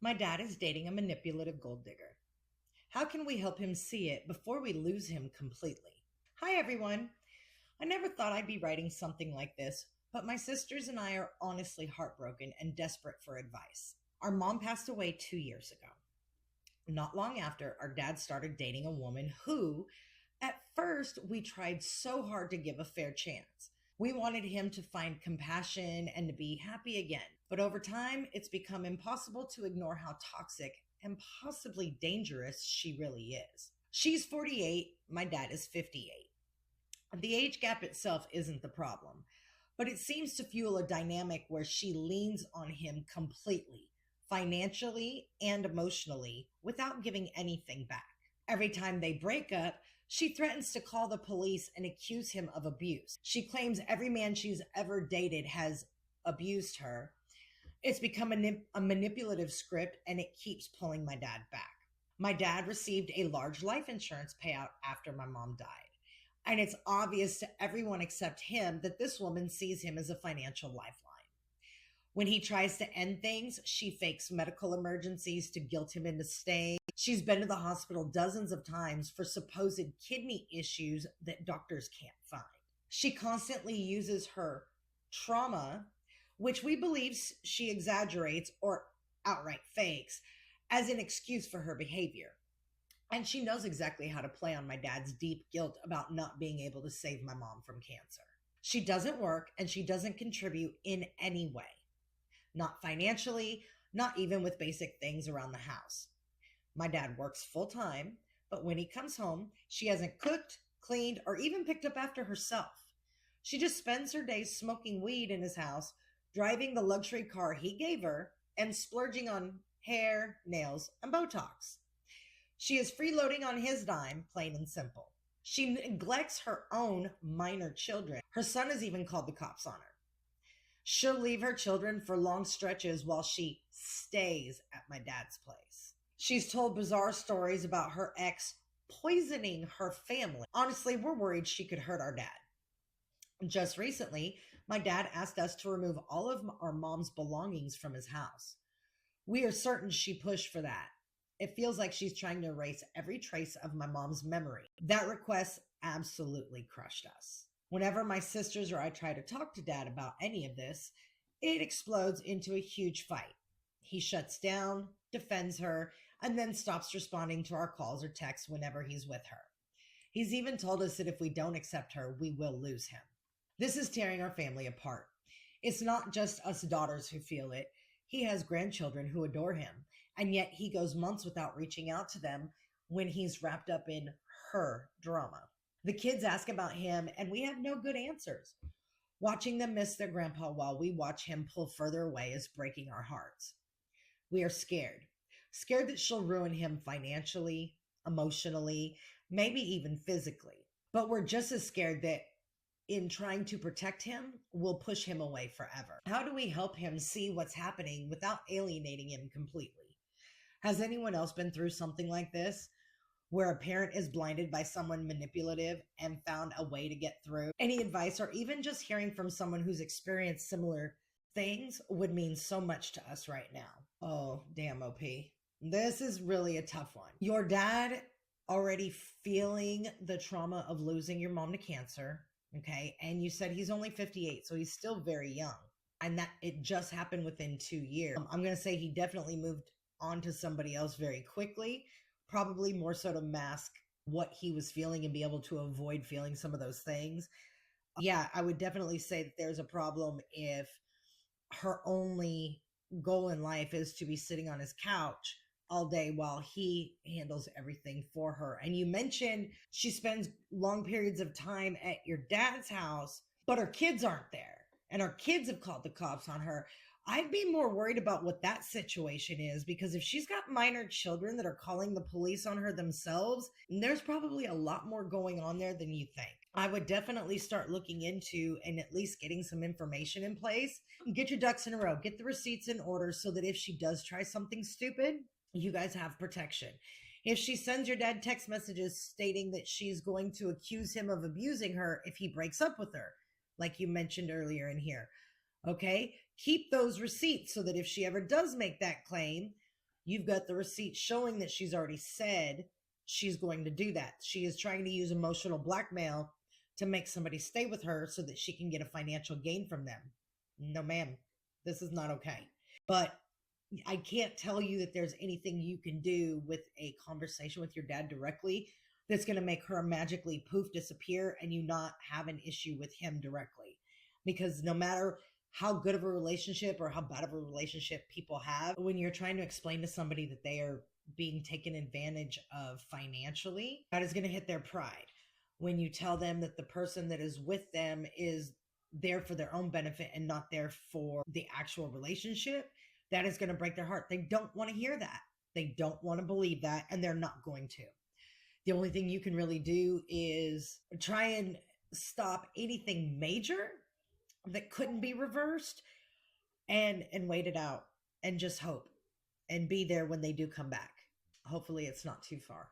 My dad is dating a manipulative gold digger. How can we help him see it before we lose him completely? Hi, everyone. I never thought I'd be writing something like this, but my sisters and I are honestly heartbroken and desperate for advice. Our mom passed away 2 years ago. Not long after, our dad started dating a woman who, at first, we tried so hard to give a fair chance. We wanted him to find compassion and to be happy again. But over time, it's become impossible to ignore how toxic and possibly dangerous she really is. She's 48, my dad is 58. The age gap itself isn't the problem, but it seems to fuel a dynamic where she leans on him completely, financially and emotionally, without giving anything back. Every time they break up, she threatens to call the police and accuse him of abuse. She claims every man she's ever dated has abused her. It's become a manipulative script, and it keeps pulling my dad back. My dad received a large life insurance payout after my mom died. And it's obvious to everyone except him that this woman sees him as a financial lifeline. When he tries to end things, she fakes medical emergencies to guilt him into staying. She's been to the hospital dozens of times for supposed kidney issues that doctors can't find. She constantly uses her trauma, which we believe she exaggerates or outright fakes, as an excuse for her behavior. And she knows exactly how to play on my dad's deep guilt about not being able to save my mom from cancer. She doesn't work and she doesn't contribute in any way. Not financially, not even with basic things around the house. My dad works full time, but when he comes home, she hasn't cooked, cleaned, or even picked up after herself. She just spends her days smoking weed in his house, driving the luxury car he gave her, and splurging on hair, nails, and Botox. She is freeloading on his dime, plain and simple. She neglects her own minor children. Her son has even called the cops on her. She'll leave her children for long stretches while she stays at my dad's place. She's told bizarre stories about her ex poisoning her family. Honestly, we're worried she could hurt our dad. Just recently, my dad asked us to remove all of our mom's belongings from his house. We are certain she pushed for that. It feels like she's trying to erase every trace of my mom's memory. That request absolutely crushed us. Whenever my sisters or I try to talk to dad about any of this, it explodes into a huge fight. He shuts down, defends her, and then stops responding to our calls or texts whenever he's with her. He's even told us that if we don't accept her, we will lose him. This is tearing our family apart. It's not just us daughters who feel it. He has grandchildren who adore him, and yet he goes months without reaching out to them when he's wrapped up in her drama. The kids ask about him, and we have no good answers. Watching them miss their grandpa while we watch him pull further away is breaking our hearts. We are scared that she'll ruin him financially, emotionally, maybe even physically. But we're just as scared that in trying to protect him, we'll push him away forever. How do we help him see what's happening without alienating him completely? Has anyone else been through something like this, where a parent is blinded by someone manipulative and found a way to get through? Any advice, or even just hearing from someone who's experienced similar things, would mean so much to us right now. Oh, damn, OP. This is really a tough one. Your dad already feeling the trauma of losing your mom to cancer, okay? And you said he's only 58, so he's still very young. And that it just happened within 2 years. I'm going to say he definitely moved on to somebody else very quickly, probably more so to mask what he was feeling and be able to avoid feeling some of those things. Yeah, I would definitely say that there's a problem if her only goal in life is to be sitting on his couch all day while he handles everything for her. And you mentioned she spends long periods of time at your dad's house, but her kids aren't there. And her kids have called the cops on her. I'd be more worried about what that situation is, because if she's got minor children that are calling the police on her themselves, there's probably a lot more going on there than you think. I would definitely start looking into and at least getting some information in place. Get your ducks in a row. Get the receipts in order so that if she does try something stupid, you guys have protection. If she sends your dad text messages stating that she's going to accuse him of abusing her if he breaks up with her, like you mentioned earlier in here, okay? Keep those receipts so that if she ever does make that claim, You've got the receipt showing that she's already said she's going to do that. She is trying to use emotional blackmail to make somebody stay with her so that she can get a financial gain from them. No, ma'am, this is not okay. But I can't tell you that there's anything you can do with a conversation with your dad directly that's going to make her magically poof disappear and you not have an issue with him directly. Because no matter how good of a relationship or how bad of a relationship people have, when you're trying to explain to somebody that they are being taken advantage of financially, that is going to hit their pride. When you tell them that the person that is with them is there for their own benefit and not there for the actual relationship, that is going to break their heart. They don't want to hear that. They don't want to believe that, and they're not going to. The only thing you can really do is try and stop anything major that couldn't be reversed and wait it out and just hope and be there when they do come back. Hopefully it's not too far.